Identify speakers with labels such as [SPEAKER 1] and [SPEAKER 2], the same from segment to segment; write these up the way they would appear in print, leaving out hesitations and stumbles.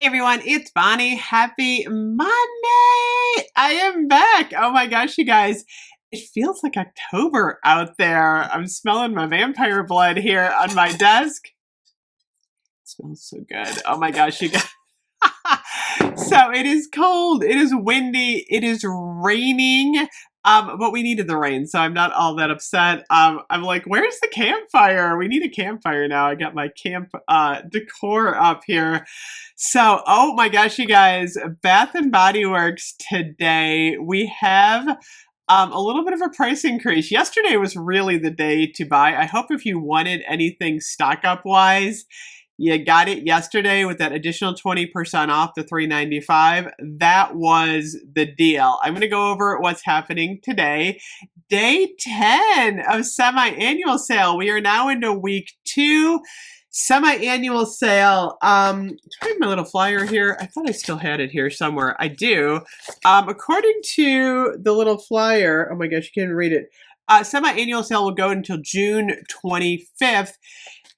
[SPEAKER 1] Hey everyone, it's Bonnie. Happy Monday! I am back. Oh my gosh, you guys. It feels like October out there. I'm smelling my vampire blood here on my desk. It smells so good. Oh my gosh, you guys. So it is cold, it is windy, it is raining. But we needed the rain, so I'm not all that upset. I'm like, where's the campfire? We need a campfire now. I got my camp decor up here. So, oh my gosh, you guys, Bath and Body Works today. We have a little bit of a price increase. Yesterday was really the day to buy. I hope if you wanted anything stock up wise, you got it yesterday with that additional 20% off the $3.95. That was the deal. I'm going to go over what's happening today. Day 10 of semi-annual sale. We are now into week 2. Semi-annual sale. Do I have my little flyer here? I thought I still had it here somewhere. I do. According to the little flyer, oh my gosh, you can't even read it. Semi-annual sale will go until June 25th.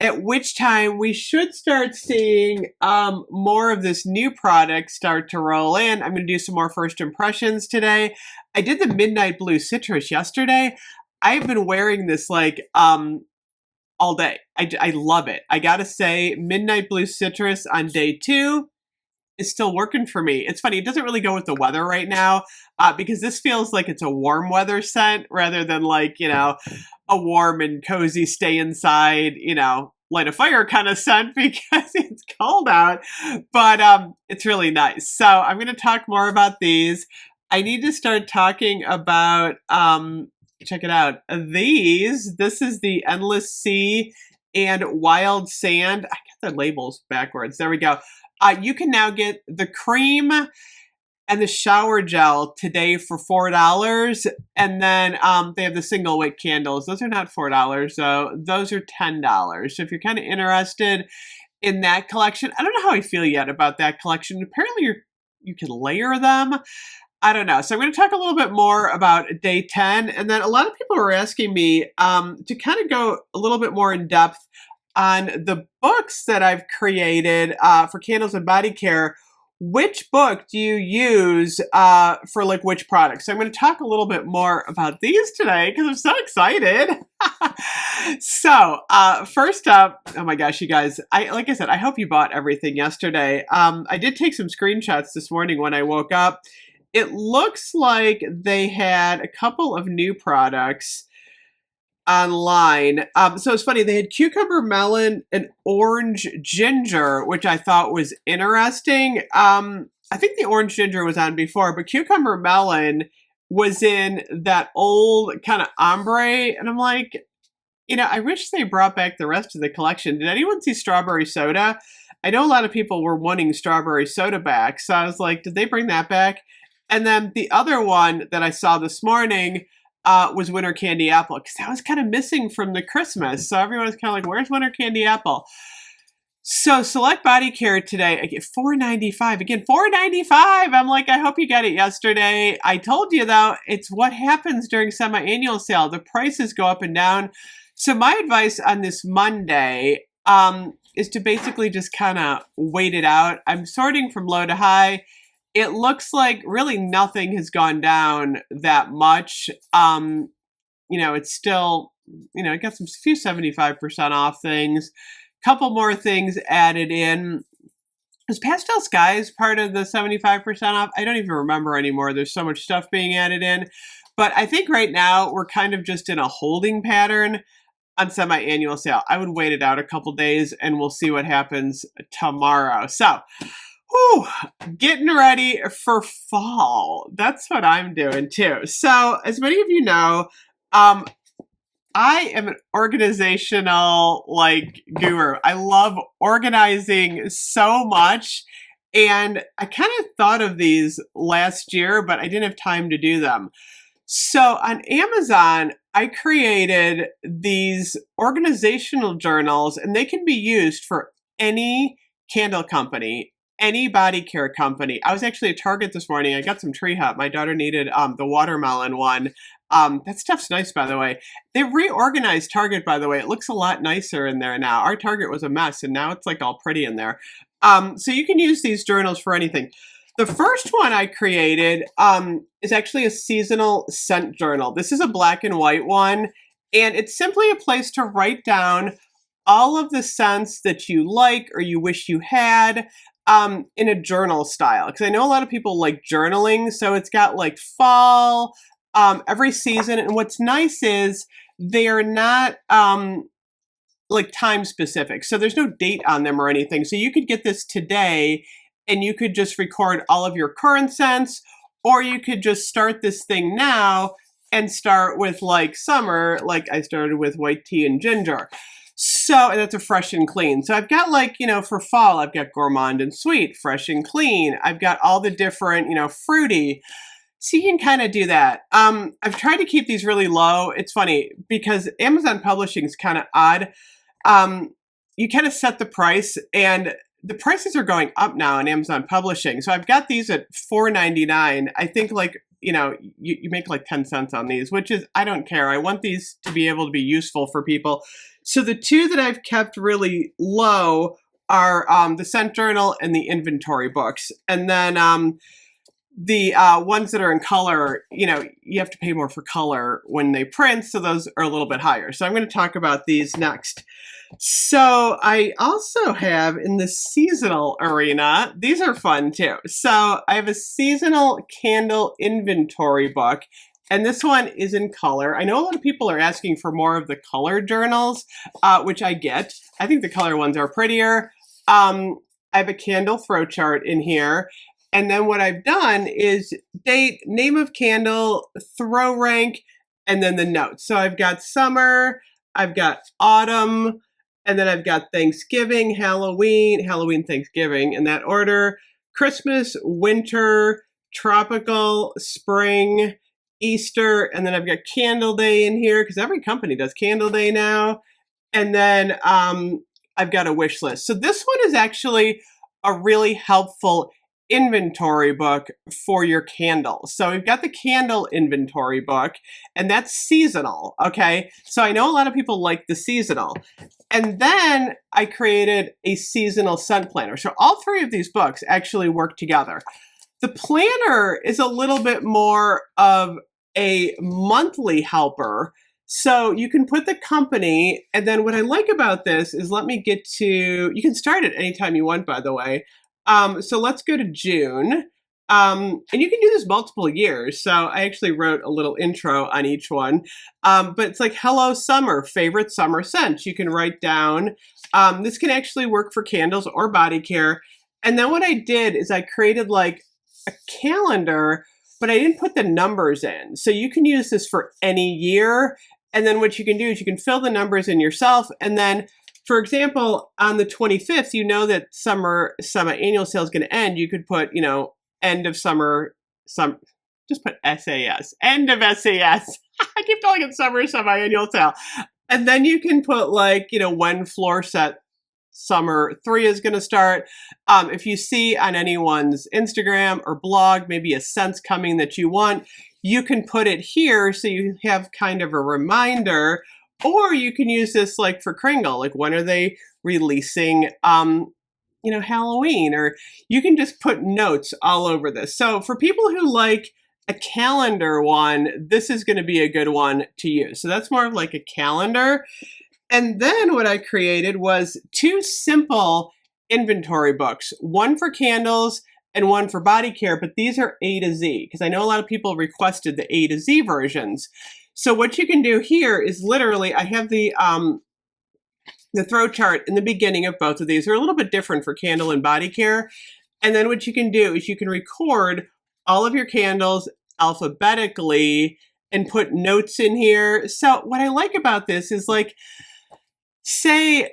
[SPEAKER 1] At which time we should start seeing more of this new product start to roll in. I'm going to do some more first impressions today. I did the Midnight Blue Citrus yesterday. I've been wearing this like all day. I love it. I gotta say, Midnight Blue Citrus on day 2 is still working for me. It's funny, it doesn't really go with the weather right now because this feels like it's a warm weather scent rather than like, a warm and cozy stay inside, light a fire kind of scent because it's cold out. But it's really nice. So I'm going to talk more about these. I need to start talking about, check it out, these. This is the Endless Sea and Wild Sand. I got the labels backwards. There we go. You can now get the cream and the shower gel today for $4. And then they have the single wick candles. Those are not $4 though. Those are $10. So if you're kind of interested in that collection, I don't know how I feel yet about that collection. Apparently you can layer them. I don't know. So I'm going to talk a little bit more about day 10. And then a lot of people were asking me to kind of go a little bit more in depth on the books that I've created for candles and body care. Which book do you use for like which products? So I'm going to talk a little bit more about these today because I'm so excited. So first up, oh my gosh, you guys, like I said, I hope you bought everything yesterday. I did take some screenshots this morning when I woke up. It looks like they had a couple of new products online. So it's funny, they had cucumber melon and orange ginger, which I thought was interesting. I think the orange ginger was on before, but cucumber melon was in that old kind of ombre. And I'm like, I wish they brought back the rest of the collection. Did anyone see strawberry soda? I know a lot of people were wanting strawberry soda back. So I was like, did they bring that back? And then the other one that I saw this morning was Winter Candy Apple, because that was kind of missing from the Christmas. So everyone was kind of like, where's Winter Candy Apple? So Select Body Care today, I get $4.95. Again, $4.95. I'm like, I hope you got it yesterday. I told you, though, it's what happens during semi-annual sale. The prices go up and down. So my advice on this Monday is to basically just kind of wait it out. I'm sorting from low to high. It looks like really nothing has gone down that much. It's still, it got some few 75% off things. Couple more things added in. Is Pastel Skies part of the 75% off? I don't even remember anymore. There's so much stuff being added in. But I think right now we're kind of just in a holding pattern on semi-annual sale. I would wait it out a couple days and we'll see what happens tomorrow. So, getting ready for fall. That's what I'm doing too. So, as many of you know, I am an organizational guru. I love organizing so much. And I kind of thought of these last year, but I didn't have time to do them. So on Amazon, I created these organizational journals, and they can be used for any candle company, any body care company. I was actually at Target this morning. I got some Tree Hut. My daughter needed the watermelon one. That stuff's nice, by the way. They reorganized Target, by the way. It looks a lot nicer in there now. Our Target was a mess, and now it's like all pretty in there. So you can use these journals for anything. The first one I created is actually a seasonal scent journal. This is a black and white one, and it's simply a place to write down all of the scents that you like or you wish you had in a journal style. Because I know a lot of people like journaling, so it's got like fall, every season. And what's nice is they are not like time specific. So there's no date on them or anything. So you could get this today and you could just record all of your current scents, or you could just start this thing now and start with like summer, like I started with white tea and ginger. So, and that's a fresh and clean. So I've got like, you know, for fall, I've got gourmand and sweet, fresh and clean. I've got all the different, you know, fruity. So you can kind of do that. I've tried to keep these really low. It's funny because Amazon Publishing is kind of odd. You kind of set the price, and the prices are going up now on Amazon Publishing. So I've got these at $4.99. I think like, you know, you make like 10 cents on these, which is, I don't care. I want these to be able to be useful for people. So the two that I've kept really low are the scent journal and the inventory books. And then the ones that are in color, you know, you have to pay more for color when they print. So those are a little bit higher. So I'm going to talk about these next. So I also have in the seasonal arena, these are fun too. So I have a seasonal candle inventory book, and this one is in color. I know a lot of people are asking for more of the color journals, which I get. I think the color ones are prettier. I have a candle throw chart in here. And then what I've done is date, name of candle, throw rank, and then the notes. So I've got summer, I've got autumn, and then I've got Thanksgiving, Halloween, Thanksgiving in that order, Christmas, winter, tropical, spring, Easter, and then I've got Candle Day in here because every company does Candle Day now. And then I've got a wish list. So this one is actually a really helpful inventory book for your candles. So we've got the candle inventory book, and that's seasonal, okay? So I know a lot of people like the seasonal. And then I created a seasonal scent planner. So all three of these books actually work together. The planner is a little bit more of a monthly helper. So you can put the company, and then what I like about this is let me get to, you can start it anytime you want, by the way. So let's go to June. And you can do this multiple years. So I actually wrote a little intro on each one. But it's like, hello, summer, favorite summer scent. You can write down, this can actually work for candles or body care. And then what I did is I created like a calendar, but I didn't put the numbers in. So you can use this for any year. And then what you can do is you can fill the numbers in yourself. And then, for example, on the 25th, you know that summer annual sale is going to end. You could put, you know, end of summer, just put SAS, end of SAS. I keep calling it summer semi-annual sale. And then you can put like, you know, when floor set summer 3 is going to start. If you see on anyone's Instagram or blog, maybe a scent's coming that you want, you can put it here so you have kind of a reminder. Or you can use this like for Kringle, like when are they releasing, you know, Halloween, or you can just put notes all over this. So for people who like a calendar one, this is going to be a good one to use. So that's more of like a calendar. And then what I created was 2 simple inventory books, one for candles and one for body care, but these are A to Z because I know a lot of people requested the A to Z versions. So what you can do here is literally, I have the throw chart in the beginning of both of these. They're a little bit different for candle and body care. And then what you can do is you can record all of your candles alphabetically and put notes in here. So what I like about this is like, say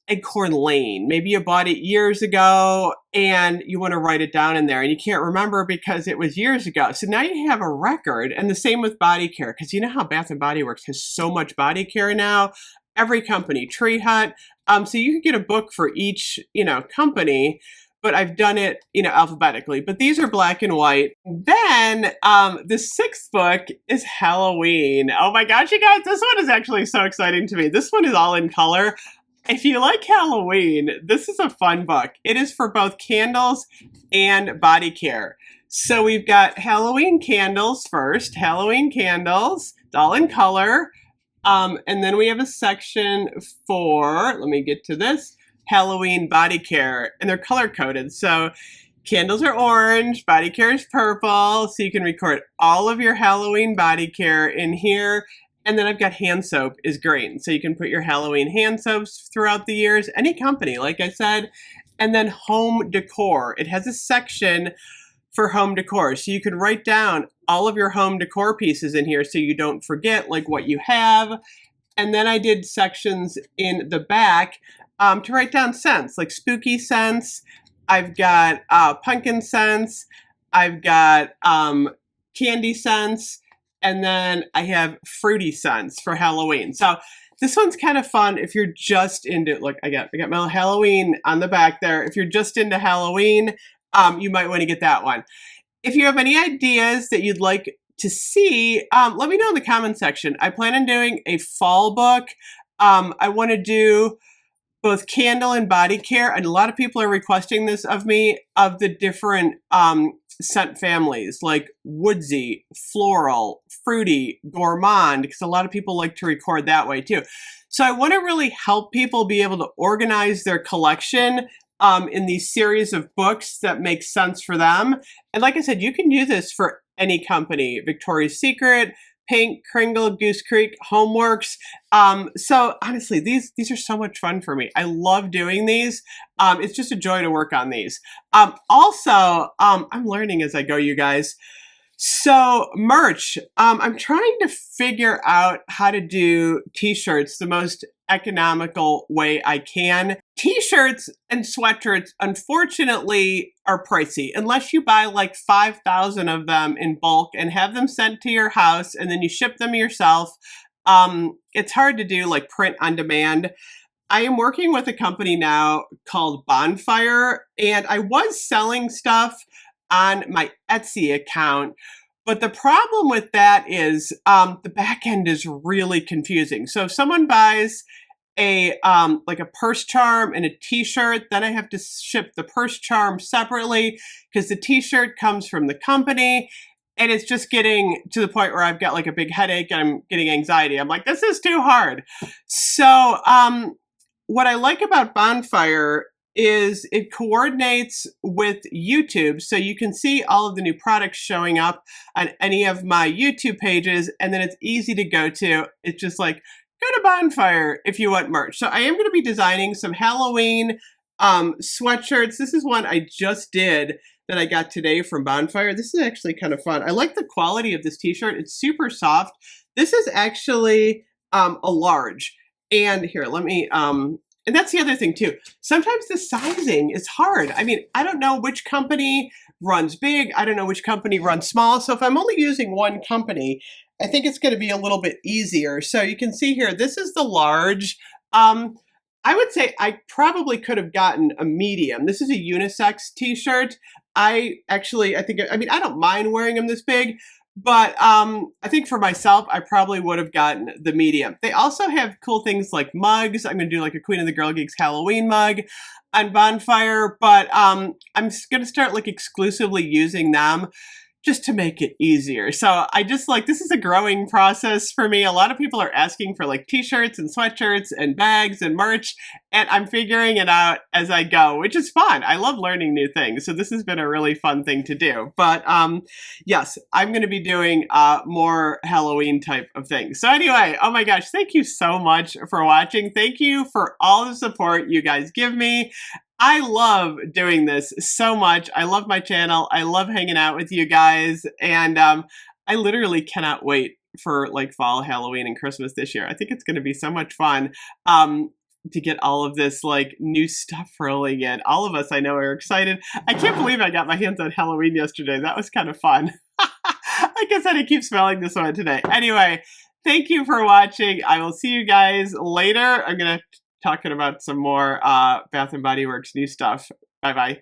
[SPEAKER 1] Acorn Lane, maybe you bought it years ago and you want to write it down in there and you can't remember because it was years ago. So now you have a record, and the same with body care, because you know how Bath and Body Works has so much body care now. Every company, Tree Hut. So you could get a book for each, you know, company, but I've done it, you know, alphabetically. But these are black and white. Then the 6th book is Halloween. Oh my gosh, you guys, this one is actually so exciting to me. This one is all in color. If you like Halloween, this is a fun book. It is for both candles and body care. So we've got Halloween candles first, Halloween candles, all in color. And then we have a section for, let me get to this, Halloween body care, and they're color coded. So candles are orange, body care is purple, so you can record all of your Halloween body care in here. And then I've got hand soap is green, so you can put your Halloween hand soaps throughout the years, any company, like I said. And then home decor, it has a section for home decor, so you could write down all of your home decor pieces in here so you don't forget like what you have. And then I did sections in the back to write down scents, like spooky scents. I've got pumpkin scents. I've got candy scents. And then I have fruity scents for Halloween. So this one's kind of fun if you're just into, look, I got my Halloween on the back there. If you're just into Halloween, you might want to get that one. If you have any ideas that you'd like to see, let me know in the comment section. I plan on doing a fall book. I want to do both candle and body care, and a lot of people are requesting this of me, of the different scent families, like woodsy, floral, fruity, gourmand, because a lot of people like to record that way too. So I want to really help people be able to organize their collection in these series of books that make sense for them. And like I said, you can do this for any company, Victoria's Secret, Pink, Kringle, Goose Creek, Homeworks. So honestly, these are so much fun for me. I love doing these. It's just a joy to work on these. Also, I'm learning as I go, you guys. So merch, I'm trying to figure out how to do t-shirts the most economical way I can. T-shirts and sweatshirts, unfortunately, are pricey unless you buy like 5,000 of them in bulk and have them sent to your house and then you ship them yourself. It's hard to do like print on demand. I am working with a company now called Bonfire, and I was selling stuff on my Etsy account. But the problem with that is the back end is really confusing. So if someone buys a like a purse charm and a t-shirt, then I have to ship the purse charm separately because the t-shirt comes from the company. And it's just getting to the point where I've got like a big headache and I'm getting anxiety. I'm like, this is too hard. So what I like about Bonfire is it coordinates with YouTube, so you can see all of the new products showing up on any of my YouTube pages, and then it's easy to go to. It's just like, go to Bonfire if you want merch. So I am going to be designing some Halloween sweatshirts. This is one I just did that I got today from Bonfire. This is actually kind of fun. I like the quality of this t-shirt. It's super soft. This is actually a large. And here, let me, and that's the other thing too. Sometimes the sizing is hard. I mean, I don't know which company runs big. I don't know which company runs small. So if I'm only using one company, I think it's going to be a little bit easier. So you can see here, this is the large. I would say I probably could have gotten a medium. This is a unisex t-shirt. I mean, I don't mind wearing them this big, but I think for myself, I probably would have gotten the medium. They also have cool things like mugs. I'm going to do like a Queen of the Girl Geeks Halloween mug on Bonfire, but I'm going to start like exclusively using them just to make it easier. So I just like, this is a growing process for me. A lot of people are asking for like t-shirts and sweatshirts and bags and merch, and I'm figuring it out as I go, which is fun. I love learning new things. So this has been a really fun thing to do. But yes, I'm going to be doing more Halloween type of things. So anyway, oh my gosh, thank you so much for watching. Thank you for all the support you guys give me. I love doing this so much. I love my channel. I love hanging out with you guys. And I literally cannot wait for like fall, Halloween, and Christmas this year. I think it's going to be so much fun to get all of this like new stuff rolling in. All of us I know are excited. I can't believe I got my hands on Halloween yesterday. That was kind of fun. Like I said, I keep smelling this one today. Anyway, thank you for watching. I will see you guys later. I'm going to talking about some more Bath & Body Works new stuff. Bye-bye.